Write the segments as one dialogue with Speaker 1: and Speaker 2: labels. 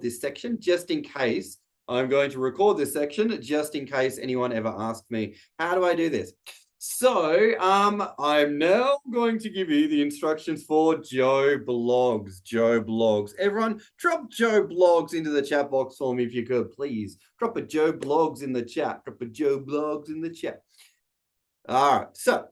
Speaker 1: this section just in case. I'm going to record this section just in case anyone ever asks me, how do I do this? So I'm now going to give you the instructions for Joe Blogs. Joe Blogs. Everyone, drop Joe Blogs into the chat box for me if you could, please. Drop a Joe Blogs in the chat. Drop a Joe Blogs in the chat. All right, so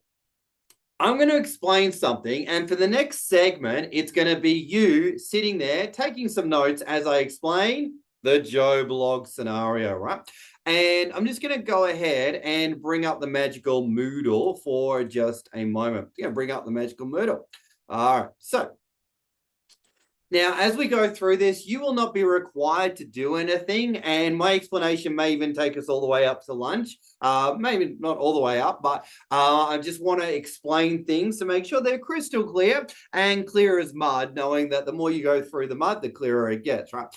Speaker 1: I'm going to explain something, and for the next segment, it's going to be you sitting there taking some notes as I explain the Joe Blog scenario, right? And I'm just going to go ahead and bring up the magical Moodle for just a moment. I'm going to bring up the magical Moodle. All right, so now, as we go through this, you will not be required to do anything, and my explanation may even take us all the way up to lunch. Maybe not all the way up, but I just want to explain things to make sure they're crystal clear and clear as mud, knowing that the more you go through the mud, the clearer it gets, right?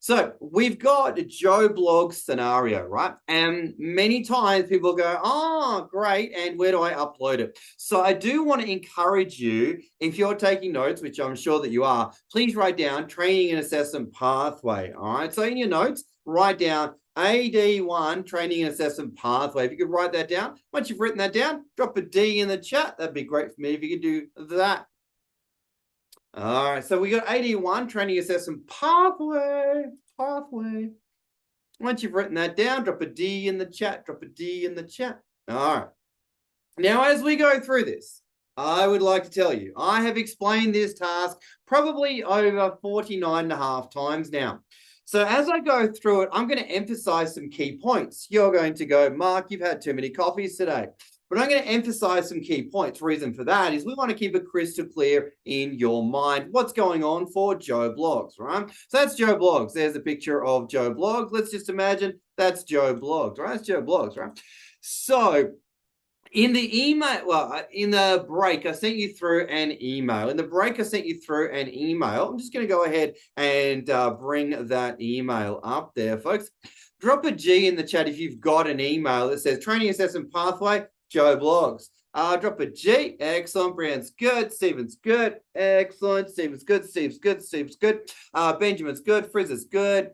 Speaker 1: So we've got Joe Blog scenario, right? And many times people go, oh, great. And where do I upload it? So I do want to encourage you, if you're taking notes, which I'm sure that you are, please write down training and assessment pathway. All right. So in your notes, write down AD1 training and assessment pathway. If you could write that down. Once you've written that down, drop a D in the chat. That'd be great for me if you could do that. All right, so we got AD1 training assessment pathway. Once you've written that down, drop a D in the chat. Drop a D in the chat. All right. Now, as we go through this, I would like to tell you, I have explained this task probably over 49 and a half times now. So as I go through it, I'm going to emphasize some key points. You're going to go, Mark, you've had too many coffees today. But I'm going to emphasize some key points. Reason for that is we want to keep it crystal clear in your mind what's going on for Joe Blogs, right? So that's Joe Blogs. There's a picture of Joe Blogs. Let's just imagine that's Joe Blogs, right? That's Joe Blogs, right? So in the email, well, in the break, I sent you through an email. In the break, I sent you through an email. I'm just going to go ahead and bring that email up there, folks. Drop a G in the chat if you've got an email that says Training Assessment Pathway, Joe Blogs. Drop a G. Excellent. Brian's good. Stephen's good. Excellent. Stephen's good. Steve's good. Steve's good. Benjamin's good. Frizz's good.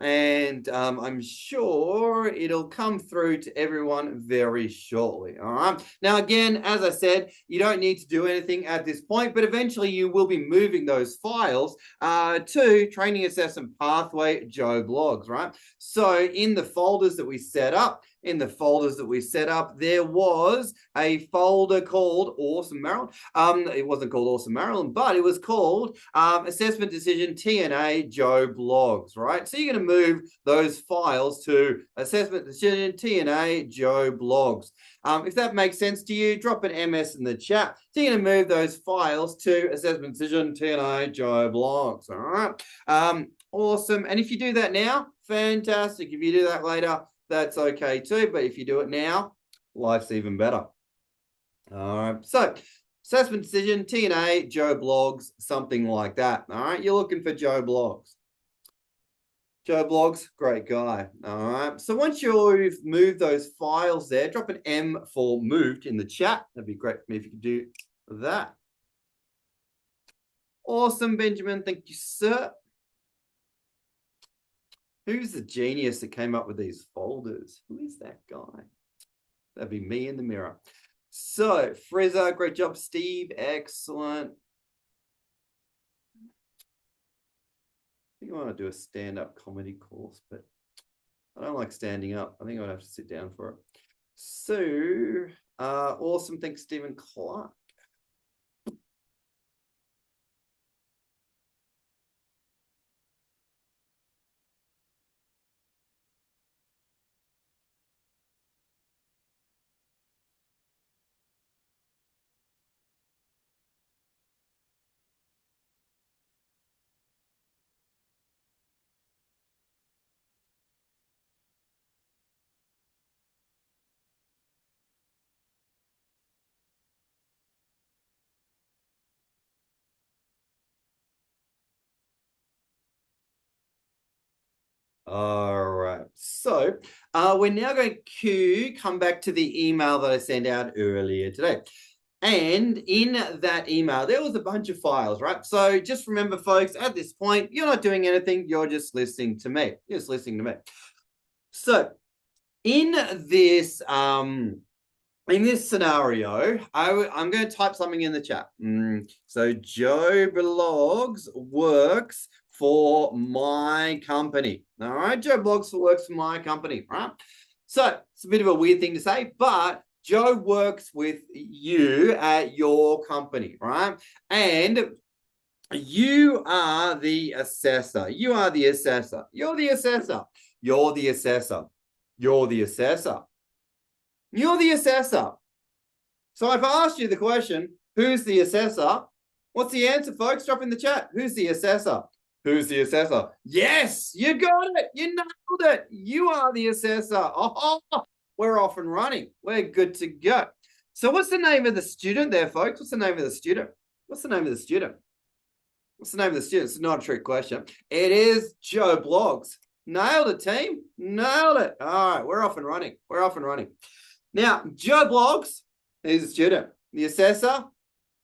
Speaker 1: And I'm sure it'll come through to everyone very shortly. All right. Now, again, as I said, you don't need to do anything at this point, but eventually you will be moving those files to Training Assessment Pathway Joe Blogs, right? So in the folders that we set up, there was a folder called Awesome Maryland. It wasn't called Awesome Maryland, but it was called Assessment Decision TNA Joe Blogs, right? So you're going to move those files to Assessment Decision TNA Joe Blogs. If that makes sense to you, drop an MS in the chat. So you're going to move those files to Assessment Decision TNA Joe Blogs, all right? Awesome. And if you do that now, fantastic. If you do that later, that's okay too. But if you do it now, life's even better. All right. So assessment decision, TNA, Joe Blogs, something like that. All right. You're looking for Joe Blogs. Joe Blogs, great guy. All right. So once you've moved those files there, drop an M for moved in the chat. That'd be great for me if you could do that. Awesome, Benjamin. Thank you, sir. Who's the genius that came up with these folders? Who is that guy? That'd be me in the mirror. So, Frizzer, great job, Steve. Excellent. I think I want to do a stand-up comedy course, but I don't like standing up. I think I'd have to sit down for it. So, awesome. Thanks, Stephen Clark. All right. So we're now going to come back to the email that I sent out earlier today. And in that email, there was a bunch of files, right? So just remember, folks, at this point, you're not doing anything. You're just listening to me. You're just listening to me. So in this scenario, I'm going to type something in the chat. So Joe Blogs works for my company. All right, Joe Blogs works for my company, right? So it's a bit of a weird thing to say, but Joe works with you at your company, right? And you are the assessor. You are the assessor. You're the assessor. You're the assessor. You're the assessor. You're the assessor. So I've asked you the question, who's the assessor? What's the answer, folks? Drop in the chat. Who's the assessor? Who's the assessor? Yes, you got it. You nailed it. You are the assessor. Oh, we're off and running. We're good to go. So what's the name of the student there, folks? What's the name of the student? What's the name of the student? What's the name of the student? It's not a trick question. It is Joe Blogs. Nailed it, team. Nailed it. All right, we're off and running. We're off and running. Now, Joe Blogs is a student. The assessor,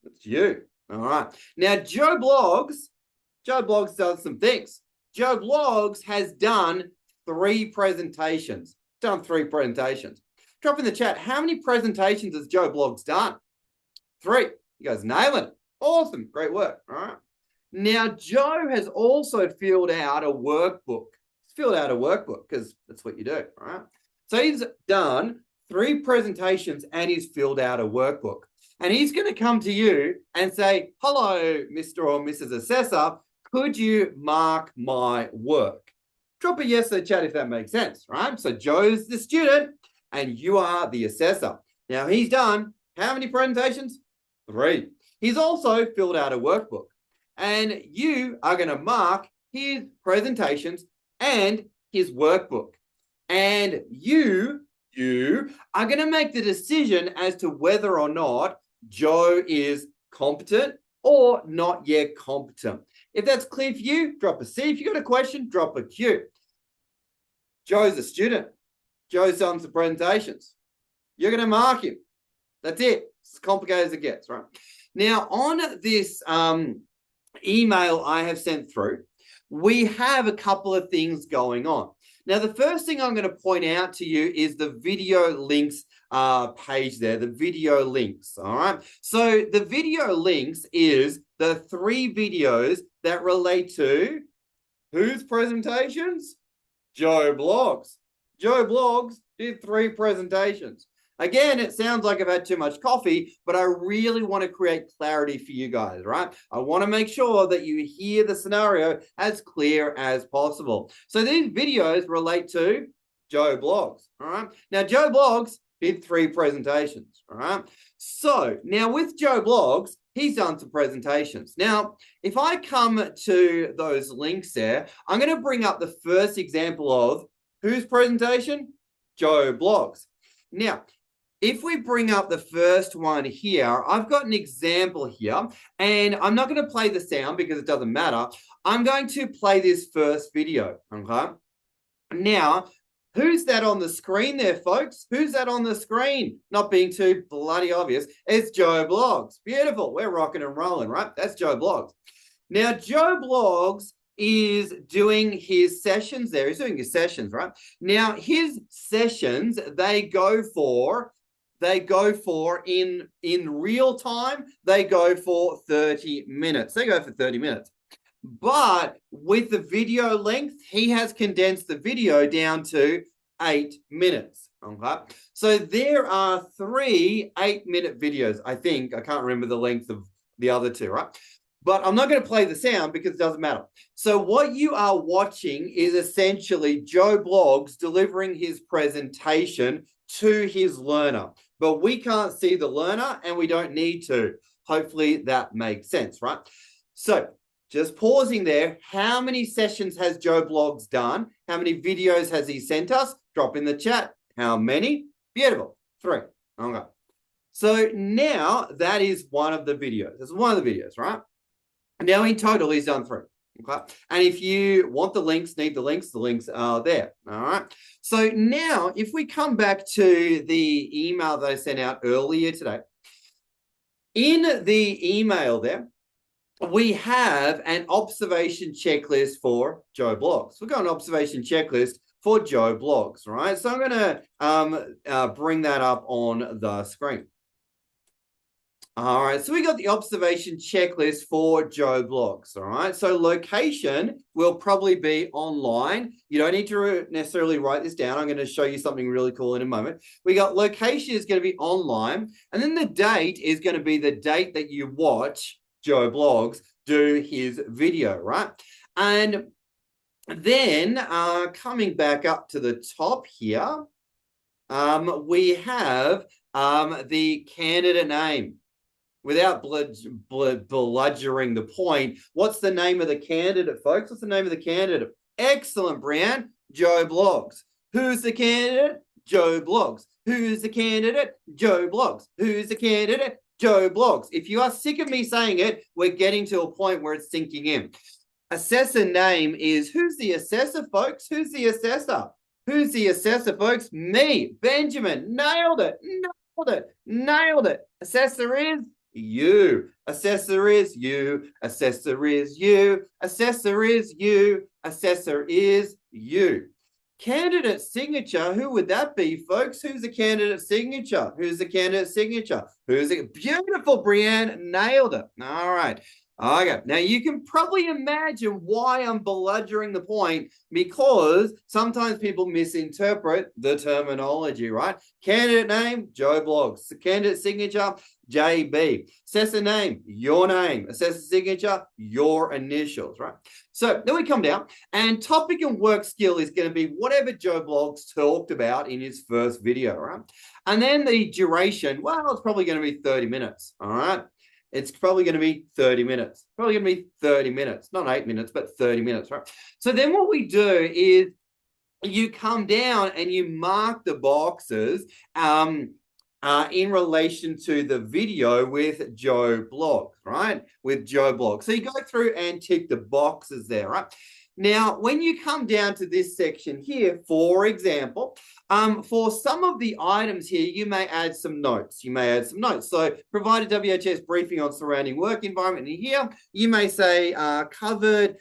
Speaker 1: it's you. All right. Now, Joe Blogs does some things. Joe Blogs has done 3 presentations. Done 3 presentations. Drop in the chat, how many presentations has Joe Blogs done? 3. You guys nailing it. Awesome. Great work. All right. Now, Joe has also filled out a workbook. He's filled out a workbook because that's what you do. All right. So he's done 3 presentations and he's filled out a workbook. And he's going to come to you and say, hello, Mr. or Mrs. Assessor, could you mark my work? Drop a yes in the chat if that makes sense, right? So Joe's the student and you are the assessor. Now he's done how many presentations? 3. He's also filled out a workbook and you are going to mark his presentations and his workbook. And you are going to make the decision as to whether or not Joe is competent or not yet competent. If that's clear for you, drop a C. If you got a question, drop a Q. Joe's a student. Joe's done some presentations. You're going to mark him. That's it. It's as complicated as it gets, right? Now, on this email I have sent through, we have a couple of things going on. Now, the first thing I'm going to point out to you is the video links page there, the video links, all right? So the video links is the 3 videos that relate to whose presentations? Joe Blogs. Joe Blogs did 3 presentations. Again, it sounds like I've had too much coffee, but I really want to create clarity for you guys, right? I want to make sure that you hear the scenario as clear as possible. So these videos relate to Joe Blogs, all right? Now, Joe Blogs did 3 presentations, all right? So now with Joe Blogs, he's done some presentations. Now, if I come to those links there, I'm going to bring up the first example of whose presentation? Joe Blogs. Now, if we bring up the first one here, I've got an example here, and I'm not going to play the sound because it doesn't matter. I'm going to play this first video, okay? Now, who's that on the screen there, folks? Who's that on the screen? Not being too bloody obvious. It's Joe Blogs. Beautiful. We're rocking and rolling, right? That's Joe Blogs. Now, Joe Blogs is doing his sessions there. He's doing his sessions, right? Now, his sessions, they go for in real time, they go for 30 minutes. They go for 30 minutes. But with the video length, he has condensed the video down to 8 minutes. Okay. So there are 3 8-minute videos, I think. I can't remember the length of the other 2, right? But I'm not going to play the sound because it doesn't matter. So what you are watching is essentially Joe Blogs delivering his presentation to his learner. But we can't see the learner and we don't need to. Hopefully that makes sense, right? So just pausing there, how many sessions has Joe Blogs done? How many videos has he sent us? Drop in the chat. How many? Beautiful. 3. Okay. So now that is one of the videos. That's one of the videos, right? Now in total, he's done 3. Okay. And if you want the links are there. All right. So now if we come back to the email that I sent out earlier today, In the email there, we have an observation checklist for Joe Bloggs. We've got an observation checklist for Joe Bloggs, right? So I'm going to bring that up on the screen. All right, so we got the observation checklist for Joe Bloggs, all right? So location will probably be online. You don't need to necessarily write this down. I'm going to show you something really cool in a moment. We got location is going to be online, and then the date is going to be the date that you watch Joe Bloggs do his video, right? And then coming back up to the top here, we have the candidate name. Without bludgering the point, what's the name of the candidate, folks? What's the name of the candidate? Excellent, Brian. Joe Bloggs. Who's the candidate? Joe Bloggs. Who's the candidate? Joe Bloggs. Who's the candidate? Joe Bloggs. If you are sick of me saying it, we're getting to a point where it's sinking in. Assessor name is, who's the assessor, folks? Who's the assessor? Who's the assessor, folks? Me, Benjamin. Nailed it. Nailed it. Nailed it. Assessor is you. Assessor is you. Assessor is you. Assessor is you. Assessor is you. Candidate signature, who would that be, folks? Who's the candidate signature? Who's the candidate signature? Who's it? Beautiful, Brienne. Nailed it. All right. Okay, now you can probably imagine why I'm bludgering the point, because sometimes people misinterpret the terminology, right? Candidate name, Joe Bloggs. Candidate signature, JB. Assessor name, your name. Assessor signature, your initials, right? So then we come down, and topic and work skill is going to be whatever Joe Bloggs talked about in his first video, right? And then the duration, well, it's probably going to be 30 minutes, all right? It's probably going to be 30 minutes. Probably going to be 30 minutes, not 8 minutes, but 30 minutes, right? So then what we do is you come down and you mark the boxes in relation to the video with Joe Bloggs, right? With Joe Bloggs. So you go through and tick the boxes there, right? Now, when you come down to this section here, for example, for some of the items here, you may add some notes. You may add some notes. So provide a WHS briefing on surrounding work environment. And here, you may say covered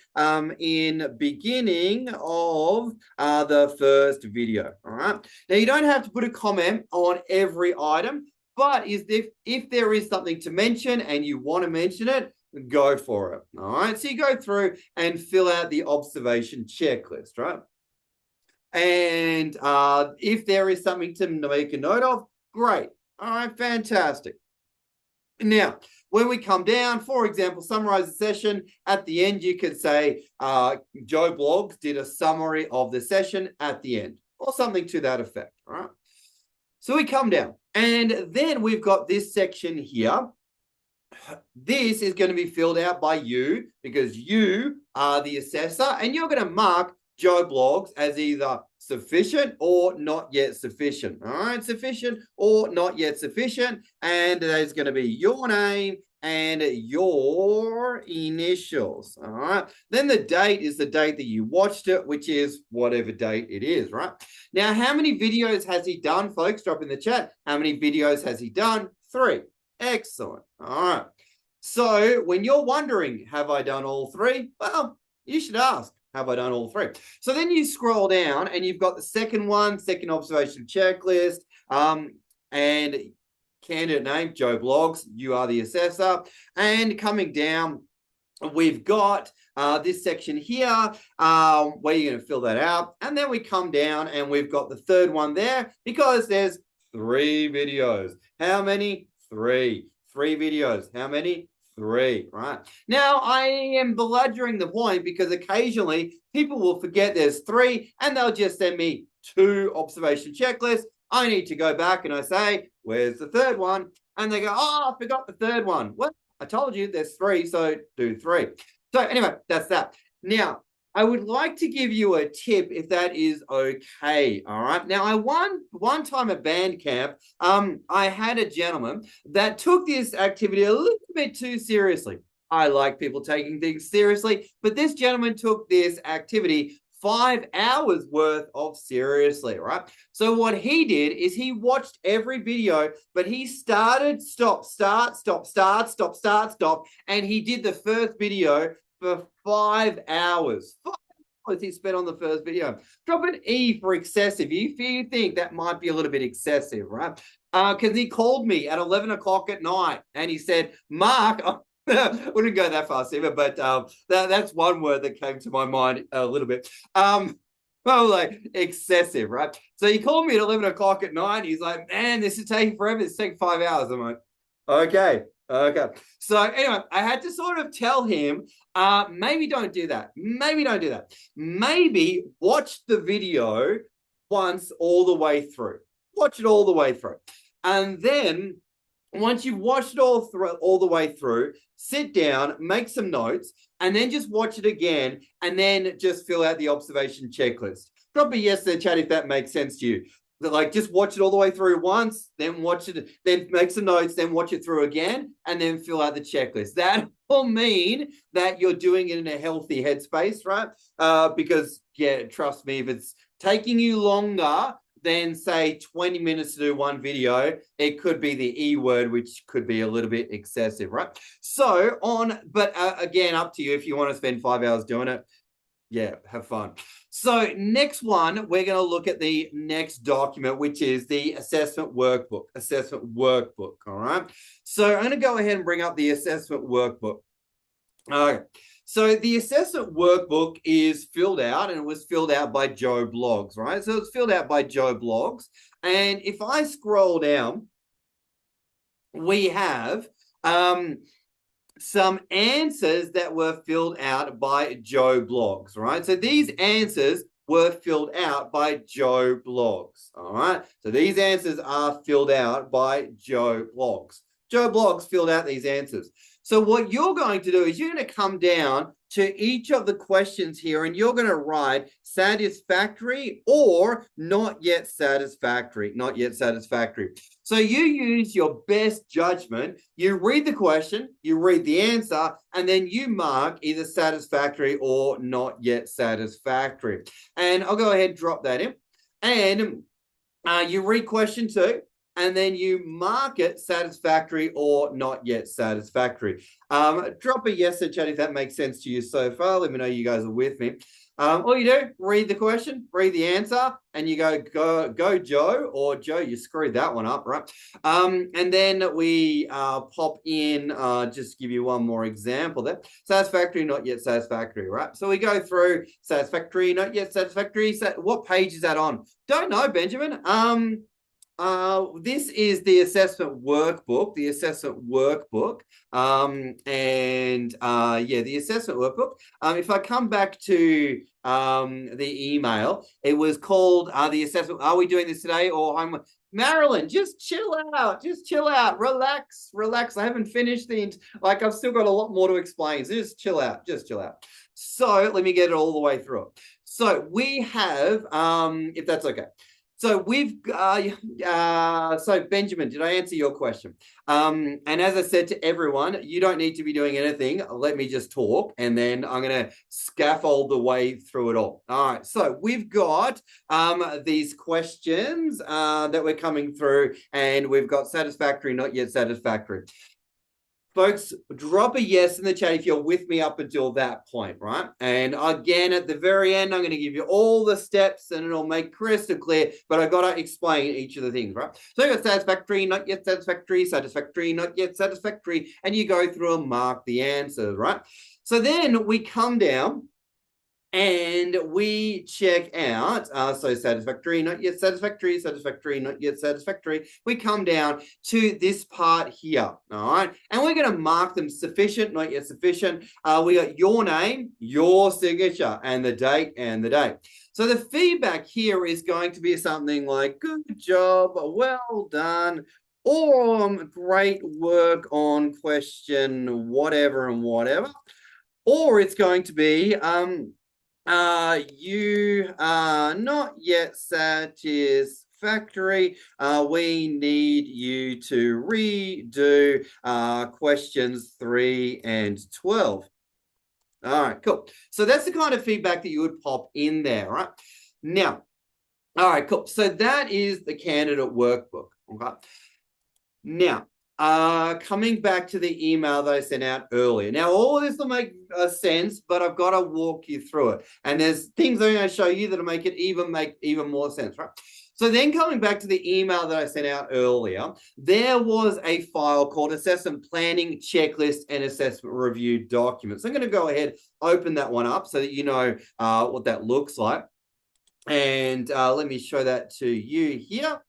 Speaker 1: in beginning of the first video, all right? Now, you don't have to put a comment on every item, but if there is something to mention and you want to mention it, go for it. All right. So you go through and fill out the observation checklist, right? And if there is something to make a note of, great. All right. Fantastic. Now, when we come down, for example, summarize the session, at the end, you could say Joe Bloggs did a summary of the session at the end, or something to that effect. All right. So we come down, and then we've got this section here. This is going to be filled out by you, because you are the assessor, and you're going to mark Joe Bloggs as either sufficient or not yet sufficient. All right, sufficient or not yet sufficient. And there's going to be your name and your initials. All right. Then the date is the date that you watched it, which is whatever date it is, right? Now, how many videos has he done, folks? Drop in the chat. How many videos has he done? 3. Excellent. All right. So when you're wondering, have I done all 3? Well, you should ask, have I done all 3? So then you scroll down and you've got the second one, second observation checklist, and candidate name, Joe Bloggs, you are the assessor. And coming down, we've got this section here where you're going to fill that out. And then we come down and we've got the third one there, because there's 3 videos. How many? 3. 3 videos. How many? 3, right? Now, I am bludgering the point because occasionally people will forget there's 3 and they'll just send me 2 observation checklists. I need to go back and I say, where's the third one? And they go, oh, I forgot the third one. Well, I told you there's 3, so do 3. So anyway, that's that. Now, I would like to give you a tip if that is okay. All right. Now, I one time at band camp, I had a gentleman that took this activity a little bit too seriously. I like people taking things seriously, but this gentleman took this activity 5 hours worth of seriously, right? So what he did is he watched every video, but he started stop, start, stop, start, stop, start, stop, and he did the first video for 5 hours. 5 hours he spent on the first video. Drop an E for excessive. If you think that might be a little bit excessive, right? Because he called me at 11 o'clock at night and he said, Mark, wouldn't go that far, Steve, but that's one word that came to my mind a little bit. Well, like excessive, right? So he called me at 11 o'clock at night. He's like, man, this is taking forever. It's taking 5 hours. I'm like, okay. So anyway, I had to sort of tell him, maybe don't do that. Maybe don't do that. Maybe watch the video once all the way through. Watch it all the way through. And then once you've watched it all the way through, sit down, make some notes, and then just watch it again, and then just fill out the observation checklist. Drop a yes in the chat if that makes sense to you. Like, just watch it all the way through once, then watch it, then make some notes, then watch it through again, and then fill out the checklist. That will mean that you're doing it in a healthy headspace, right? Because, yeah, trust me, if it's taking you longer than say 20 minutes to do one video, it could be the E word, which could be a little bit excessive, right? So but again, up to you if you want to spend 5 hours doing it. Yeah, have fun. So next one, we're going to look at the next document, which is the assessment workbook. All right. So I'm going to go ahead and bring up the assessment workbook. Okay. So the assessment workbook is filled out, and it was filled out by Joe Bloggs, right? So it's filled out by Joe Bloggs. And if I scroll down, we have some answers that were filled out by Joe Bloggs, right? So these answers were filled out by Joe Bloggs, all right? So these answers are filled out by Joe Bloggs. Joe Bloggs filled out these answers. So what you're going to do is you're going to come down to each of the questions here, and you're going to write satisfactory or not yet satisfactory, not yet satisfactory. So you use your best judgment. You read the question, you read the answer, and then you mark either satisfactory or not yet satisfactory. And I'll go ahead and drop that in. And you read question 2, and then you mark it satisfactory or not yet satisfactory. Drop a yes in chat if that makes sense to you so far. Let me know you guys are with me. All you do, read the question, read the answer, and you go Joe, or Joe, you screwed that one up, right? And then we pop in, just give you one more example there. Satisfactory, not yet satisfactory, right? So we go through satisfactory, not yet satisfactory. What page is that on? Don't know, Benjamin. This is the assessment workbook, the assessment workbook. Yeah, the assessment workbook. If I come back to the email, it was called the assessment. Are we doing this today or homework? Marilyn, just chill out, relax. I haven't finished I've still got a lot more to explain. So just chill out. So let me get it all the way through. So we have, if that's okay. So we've, so Benjamin, did I answer your question? And as I said to everyone, you don't need to be doing anything. Let me just talk, and then I'm going to scaffold the way through it all. All right. So we've got these questions that we're coming through, and we've got satisfactory, not yet satisfactory. Folks, drop a yes in the chat if you're with me up until that point, right? And again, at the very end, I'm going to give you all the steps and it'll make crystal clear, but I've got to explain each of the things, right? So you've got satisfactory, not yet satisfactory, satisfactory, not yet satisfactory, and you go through and mark the answers, right? So then we come down and we check out, so satisfactory, not yet satisfactory, satisfactory, not yet satisfactory. We come down to this part here, all right? And we're going to mark them sufficient, not yet sufficient. We got your name, your signature, and the date and the date. So the feedback here is going to be something like, good job, well done, or great work on question whatever and whatever. Or it's going to be, you are not yet satisfactory. We need you to redo questions 3 and 12. All right, cool. So that's the kind of feedback that you would pop in there, right? Now, all right, cool. So that is the candidate workbook. Okay. Now, coming back to the email that I sent out earlier. Now, all of this will make sense, but I've got to walk you through it. And there's things I'm going to show you that'll make even more sense, right? So then coming back to the email that I sent out earlier, there was a file called Assessment Planning Checklist and Assessment Review Documents. So I'm going to go ahead, open that one up so that you know what that looks like. And let me show that to you here.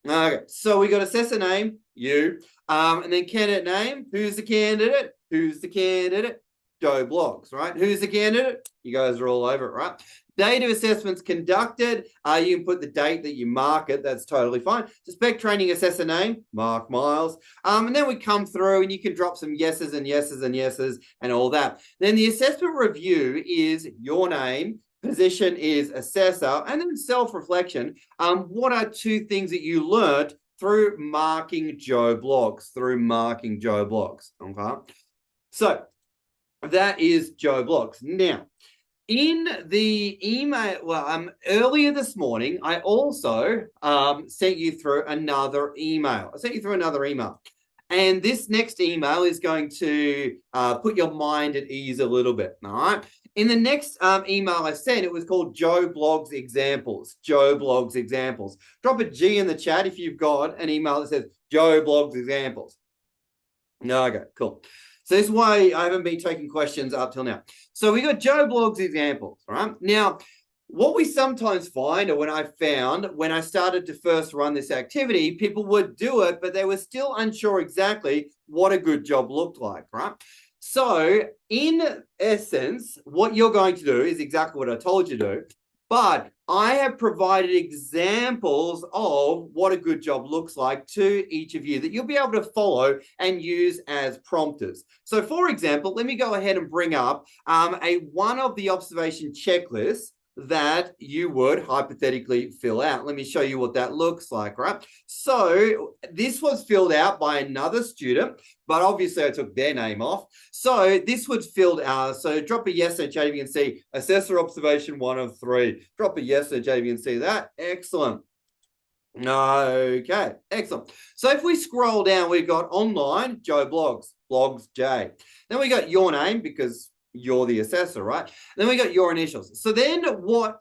Speaker 1: Okay, so we got assessor name, you, and then candidate name. Who's the candidate? Who's the candidate? Joe Bloggs, right? Who's the candidate? You guys are all over it, right? Date of assessments conducted. You can put the date that you mark it. That's totally fine. Suspect training assessor name, Mark Miles. And then we come through and you can drop some yeses and yeses and yeses and all that. Then the assessment review is your name. Position is assessor, and then self-reflection. What are two things that you learned through marking Joe Bloggs? Okay, so that is Joe Bloggs. Now, in the email, earlier this morning, I also sent you through another email. And this next email is going to put your mind at ease a little bit, all right? In the next email I sent, it was called Joe Bloggs Examples. Joe Bloggs Examples. Drop a G in the chat if you've got an email that says Joe Bloggs Examples. Okay, cool. So this is why I haven't been taking questions up till now. So we got Joe Bloggs Examples, right? Now, what we sometimes find, or when I started to first run this activity, people would do it, but they were still unsure exactly what a good job looked like, right? So in essence, what you're going to do is exactly what I told you to do, but I have provided examples of what a good job looks like to each of you that you'll be able to follow and use as prompters. So for example, let me go ahead and bring up one of the observation checklists that you would hypothetically fill out. Let me show you what that looks like, right? So this was filled out by another student, but obviously I took their name off. So this was filled out. So drop a yes at JVNC, assessor observation 1 of 3. Drop a yes at JVNC that. Excellent. Okay, excellent. So if we scroll down, we've got online, Joe Bloggs, Bloggs J. Then we got your name because you're the assessor, right? Then we got your initials. So then what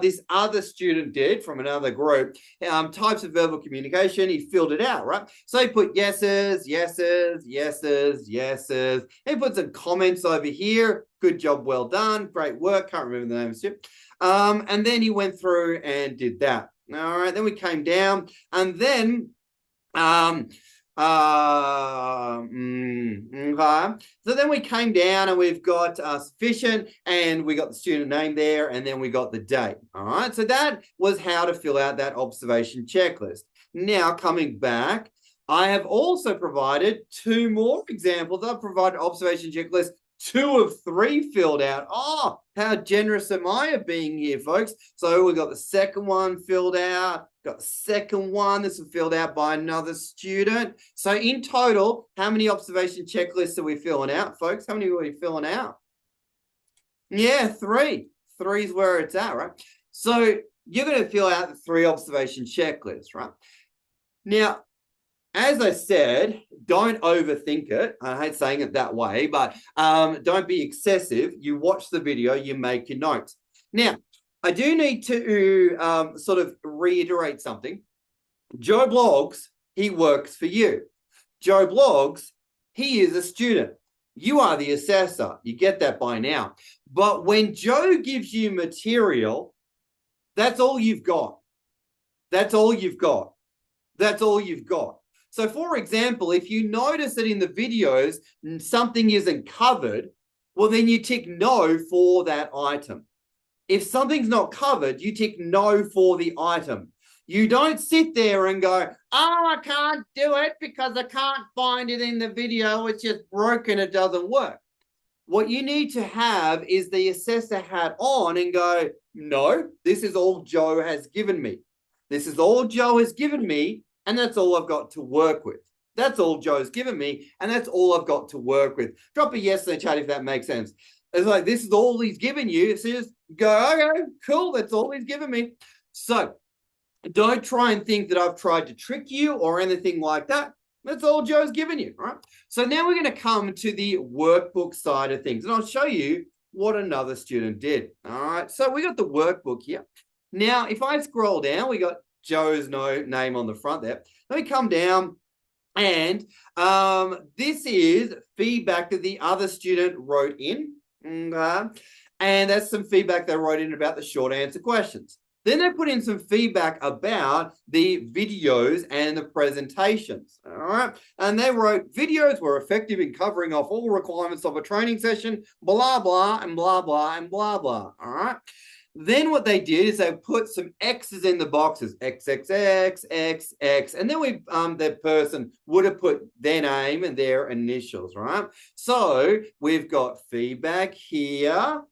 Speaker 1: this other student did from another group, types of verbal communication, he filled it out, right? So he put yeses, yeses, yeses, yeses. He put some comments over here. Good job, well done, great work. Can't remember the name of it. And then he went through and did that. All right, then we came down and then okay. So then we came down and we've got sufficient and we got the student name there and then we got the date. All right. So that was how to fill out that observation checklist. Now coming back, I have also provided 2 more examples. I've provided observation checklist 2 of 3 filled out. Oh, how generous am I of being here, folks? So we got the second one filled out. Got the second one. This was filled out by another student. So in total, how many observation checklists are we filling out, folks? How many are we filling out? Yeah, 3. 3 is where it's at, right? So you're going to fill out the 3 observation checklists, right? Now, as I said, don't overthink it. I hate saying it that way, but don't be excessive. You watch the video, you make your notes. Now, I do need to sort of reiterate something. Joe Bloggs, he works for you. Joe Bloggs, he is a student. You are the assessor. You get that by now. But when Joe gives you material, that's all you've got. That's all you've got. That's all you've got. So, for example, if you notice that in the videos something isn't covered, well, then you tick no for that item. If something's not covered, you tick no for the item. You don't sit there and go, oh, I can't do it because I can't find it in the video. It's just broken. It doesn't work. What you need to have is the assessor hat on and go, no, this is all Joe has given me. This is all Joe has given me. And that's all I've got to work with. That's all Joe's given me, and that's all I've got to work with. Drop a yes in the chat if that makes sense. It's like, this is all he's given you. So just go, okay, cool, that's all he's given me. So don't try and think that I've tried to trick you or anything like that. That's all Joe's given you, all right? So now we're going to come to the workbook side of things, and I'll show you what another student did, all right? So we got the workbook here. Now, if I scroll down, we got Joe's name on the front there. Let me come down, and this is feedback that the other student wrote in, and that's some feedback they wrote in about the short answer questions. Then they put in some feedback about the videos and the presentations, all right? And they wrote, videos were effective in covering off all requirements of a training session, blah, blah, and blah, blah, and blah, blah, all right? Then what they did is they put some X's in the boxes, XXX, XX, and then that person would have put their name and their initials, right? So we've got feedback here,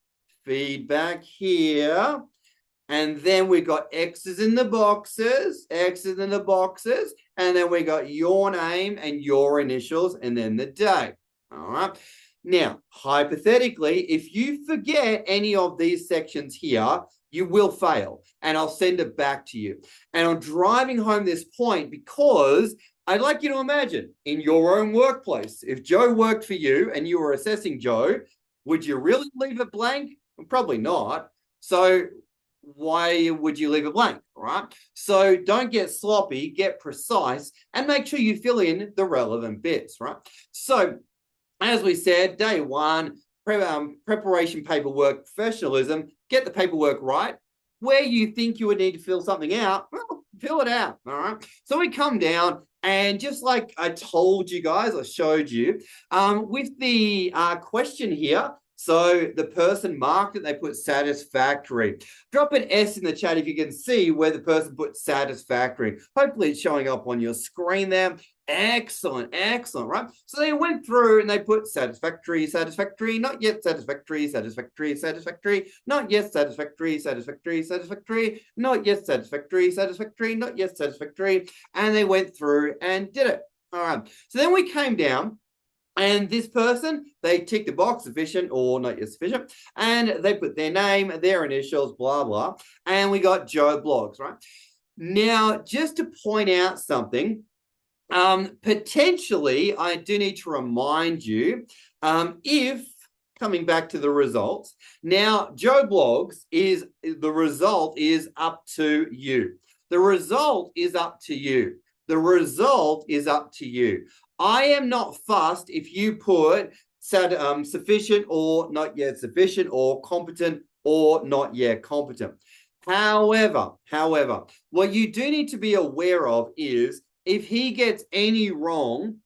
Speaker 1: and then we got X's in the boxes, X's in the boxes, and then we got your name and your initials, and then the day, all right? Now, hypothetically, if you forget any of these sections here, you will fail, and I'll send it back to you. And I'm driving home this point because I'd like you to imagine in your own workplace, if Joe worked for you and you were assessing Joe, would you really leave it blank? Probably not. So why would you leave it blank, right? So don't get sloppy, get precise, and make sure you fill in the relevant bits, right? So as we said, day one, preparation paperwork, professionalism, get the paperwork right. Where you think you would need to fill something out, well, fill it out, all right? So we come down, and just like I told you guys, I showed you, with the question here, so the person marked it, they put satisfactory. Drop an S in the chat if you can see where the person put satisfactory. Hopefully it's showing up on your screen there. Excellent, excellent, right? So they went through and they put satisfactory, satisfactory, not yet satisfactory, satisfactory, satisfactory, not yet satisfactory, satisfactory, satisfactory, not yet satisfactory, satisfactory, not yet satisfactory. And they went through and did it. All right. So then we came down, and this person, they ticked the box, sufficient or not yet sufficient, and they put their name, their initials, blah, blah, and we got Joe Bloggs, right? Now, just to point out something, potentially, I do need to remind you, if, coming back to the results, now, Joe Bloggs is, the result is up to you. The result is up to you. The result is up to you. I am not fussed if you put sufficient or not yet sufficient, or competent or not yet competent. However, what you do need to be aware of is if he gets any wrong,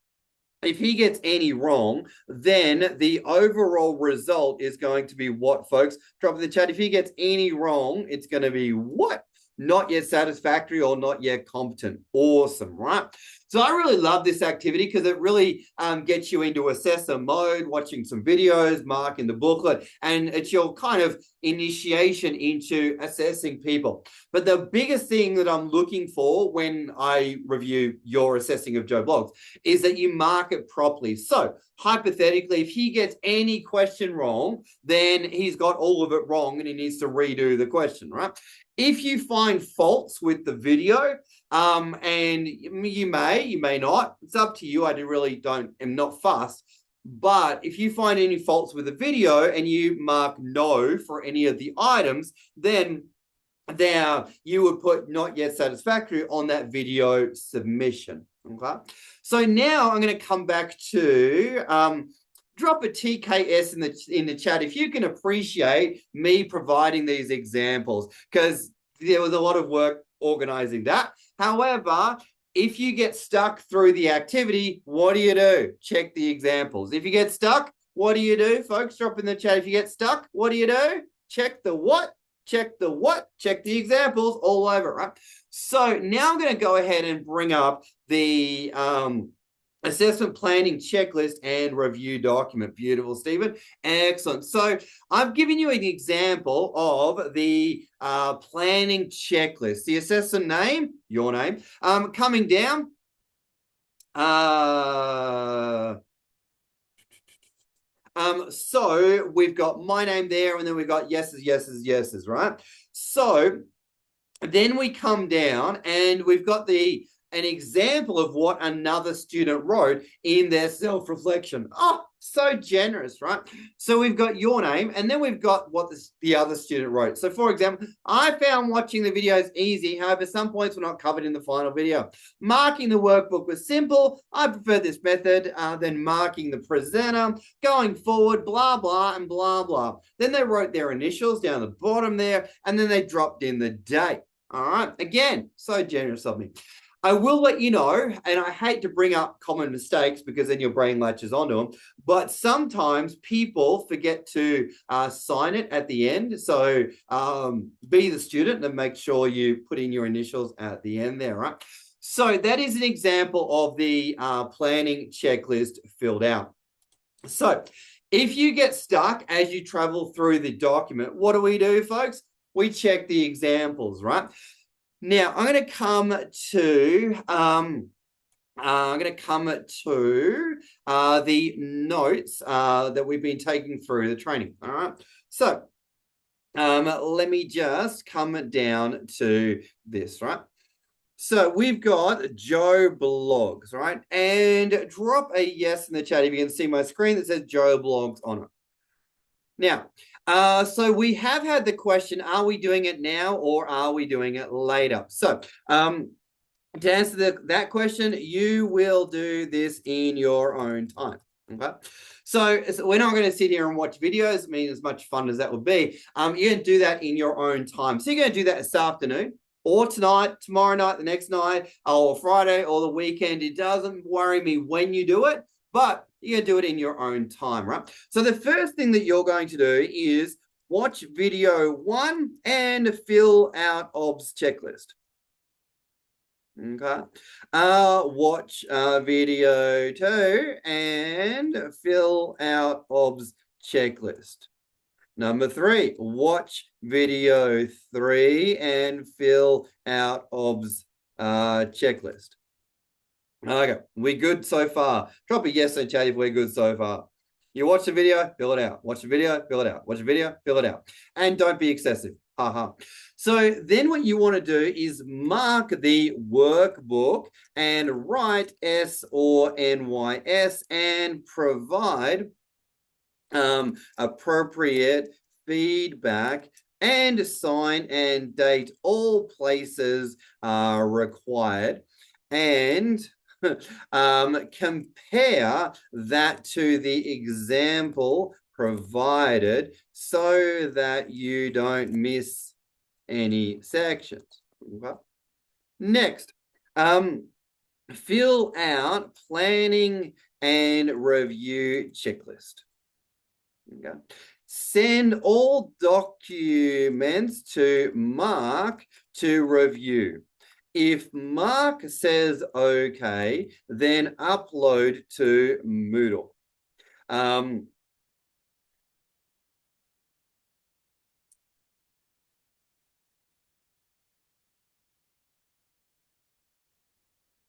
Speaker 1: then the overall result is going to be what, folks? Drop in the chat. If he gets any wrong, it's going to be what? Not yet satisfactory or not yet competent. Awesome, right? So I really love this activity because it really gets you into assessor mode, watching some videos, marking the booklet, and it's your kind of initiation into assessing people. But the biggest thing that I'm looking for when I review your assessing of Joe Bloggs is that you mark it properly. So hypothetically, if he gets any question wrong, then he's got all of it wrong and he needs to redo the question, right? If you find faults with the video, and you may not, it's up to you. I am not fussed. But if you find any faults with the video and you mark no for any of the items, then there you would put not yet satisfactory on that video submission. Okay. So now I'm going to come back to drop a TKS in the chat if you can appreciate me providing these examples, because there was a lot of work organizing that. However, if you get stuck through the activity, what do you do? Check the examples. If you get stuck, what do you do? Folks, drop in the chat. If you get stuck, what do you do? Check the what? Check the what? Check the examples all over, right? So now I'm going to go ahead and bring up the assessment planning checklist and review document. Beautiful, Stephen. Excellent. So I've given you an example of the planning checklist. The assessor name, your name, coming down. So we've got my name there, and then we've got yeses, yeses, yeses, right? So then we come down and we've got an example of what another student wrote in their self-reflection. Oh, so generous, right? So we've got your name, and then we've got what the other student wrote. So for example, I found watching the videos easy. However, some points were not covered in the final video. Marking the workbook was simple. I prefer this method than marking the presenter. Going forward, blah, blah, and blah, blah. Then they wrote their initials down the bottom there, and then they dropped in the date. All right. Again, so generous of me. I will let you know, and I hate to bring up common mistakes because then your brain latches onto them, but sometimes people forget to sign it at the end. So be the student and make sure you put in your initials at the end there, right? So that is an example of the planning checklist filled out. So if you get stuck as you travel through the document, what do, folks? We check the examples, right? Now I'm going to come to the notes that we've been taking through the training. All right. So let me just come down to this, right? So we've got Joe Blogs, right? And drop a yes in the chat if you can see my screen that says Joe Blogs on it. Now, so we have had the question, are we doing it now or are we doing it later? So to answer that question, you will do this in your own time. Okay. So we're not going to sit here and watch videos. I mean, as much fun as that would be, you're going to do that in your own time. So you're going to do that this afternoon or tonight, tomorrow night, the next night, or Friday or the weekend. It doesn't worry me when you do it, but you're going to do it in your own time, right? So the first thing that you're going to do is watch video 1 and fill out OBS checklist. Okay. Watch video 2 and fill out OBS checklist. Number 3, watch video 3 and fill out OBS checklist. Okay, we good so far. Drop a yes in chat if we're good so far. You watch the video, fill it out. Watch the video, fill it out. Watch the video, fill it out. And don't be excessive. Haha. So then what you want to do is mark the workbook and write S or NYS and provide appropriate feedback and sign and date all places are required. And compare that to the example provided so that you don't miss any sections. Okay. Next, fill out planning and review checklist. Okay. Send all documents to Mark to review. If Mark says okay, then upload to Moodle.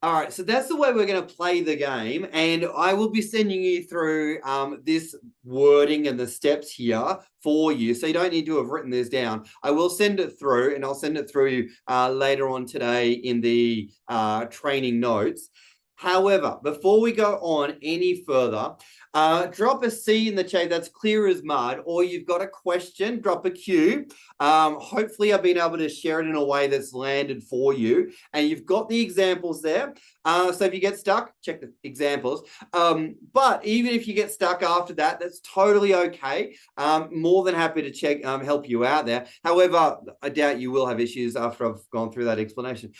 Speaker 1: All right, so that's the way we're going to play the game, and I will be sending you through this wording and the steps here for you, so you don't need to have written this down. I will send it through, and I'll send it through later on today in the training notes. However, before we go on any further, drop a C in the chat that's clear as mud, or you've got a question, drop a Q. Hopefully I've been able to share it in a way that's landed for you, and you've got the examples there. So if you get stuck, check the examples. But even if you get stuck after that, that's totally okay. More than happy to check, help you out there. However, I doubt you will have issues after I've gone through that explanation.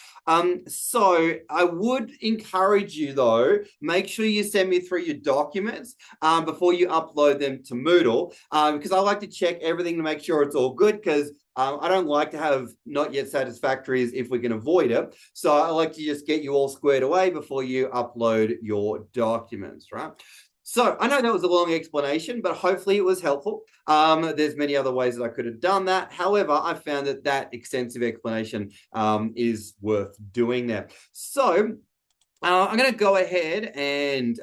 Speaker 1: So I would encourage you though, make sure you send me through your documents before you upload them to Moodle, because I like to check everything to make sure it's all good, because I don't like to have not yet satisfactories if we can avoid it. So I like to just get you all squared away before you upload your documents, right? So I know that was a long explanation, but hopefully it was helpful. There's many other ways that I could have done that. However, I found that extensive explanation is worth doing there. So I'm going to go ahead and